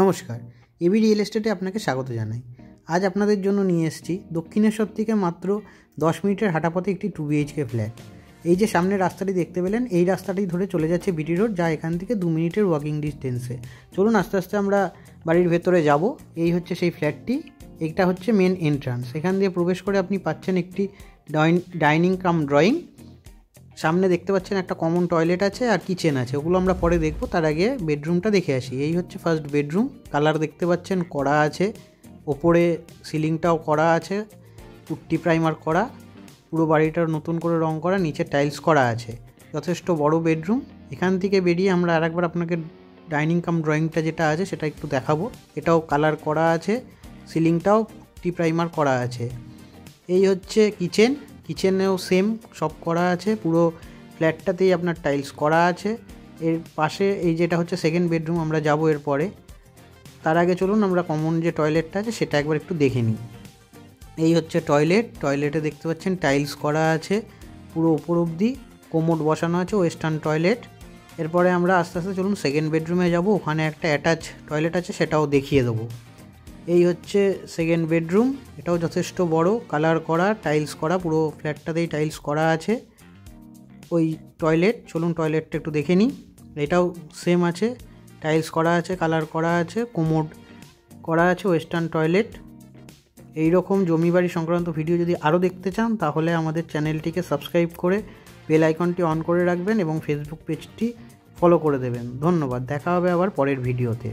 নমস্কার, AB real এস্টেটে আপনাকে স্বাগত জানাই। আজ আপনাদের জন্য নিয়ে এসেছি দক্ষিণেশ্বর থেকে মাত্র 10 মিনিটের হাঁটাপথে একটি 2 BHK ফ্ল্যাট। এই যে সামনে রাস্তাটি দেখতে পেলেন, এই রাস্তাটি ধরে চলে যাচ্ছে বিটি রোড, যা এখান থেকে 2 মিনিটের ওয়াকিং ডিস্টেন্সে। চলুন আস্তে আস্তে আমরা বাড়ির ভেতরে যাব। এই হচ্ছে সেই ফ্ল্যাটটি, এটা হচ্ছে মেন এন্ট্রান্স। এখান দিয়ে প্রবেশ করে আপনি পাচ্ছেন একটি ডাইনিং কাম ড্রয়িং। সামনে দেখতে পাচ্ছেন একটা কমন টয়লেট আছে আর কিচেন আছে, ওগুলো আমরা পরে দেখব। তার আগে বেডরুমটা দেখে আসি। এই হচ্ছে ফার্স্ট বেডরুম। কালার দেখতে পাচ্ছেন করা আছে, ওপরে সিলিংটাও করা আছে, পুট্টি প্রাইমার করা, পুরো বাড়িটার নতুন করে রং করা, নিচে টাইলস করা আছে। যথেষ্ট বড় বেডরুম। এখান থেকে বেরিয়ে আমরা আরেকবার আপনাকে ডাইনিং কাম ড্রয়িংটা যেটা আছে সেটা একটু দেখাবো। এটাও কালার করা আছে, সিলিংটাও পুট্টি প্রাইমার করা আছে। এই হচ্ছে কিচেন, কিচেনেও সেম সব করা আছে, পুরো ফ্ল্যাটটাতেই আপনার টাইলস করা আছে। এর পাশে এই যেটা হচ্ছে সেকেন্ড বেডরুম, আমরা যাব এরপরে। তার আগে চলুন আমরা কমন যে টয়লেটটা আছে সেটা একবার একটু দেখে নিই। এই হচ্ছে টয়লেট। টয়লেটে দেখতে পাচ্ছেন টাইলস করা আছে পুরো ওপর অবধি, কোমোড বসানো আছে, ওয়েস্টার্ন টয়লেট। এরপরে আমরা আস্তে আস্তে চলুন সেকেন্ড বেডরুমে যাব, ওখানে একটা অ্যাটাচ টয়লেট আছে, সেটাও দেখিয়ে দেবো। এই হচ্ছে সেকেন্ড বেডরুম, এটাও যথেষ্ট বড়, কালার করা, টাইলস করা, পুরো ফ্ল্যাটটাতেই টাইলস করা আছে। ওই টয়লেট, চলুন টয়লেটটা একটু দেখে নিই। এটাও সেম আছে, টাইলস করা আছে, কালার করা আছে, কোমোড করা আছে, ওয়েস্টার্ন টয়লেট। এই রকম জমি বাড়ি সংক্রান্ত ভিডিও যদি আরও দেখতে চান তাহলে আমাদের চ্যানেলটিকে সাবস্ক্রাইব করে বেল আইকনটি অন করে রাখবেন এবং ফেসবুক পেজটি ফলো করে দেবেন। ধন্যবাদ, দেখা হবে আবার পরের ভিডিওতে।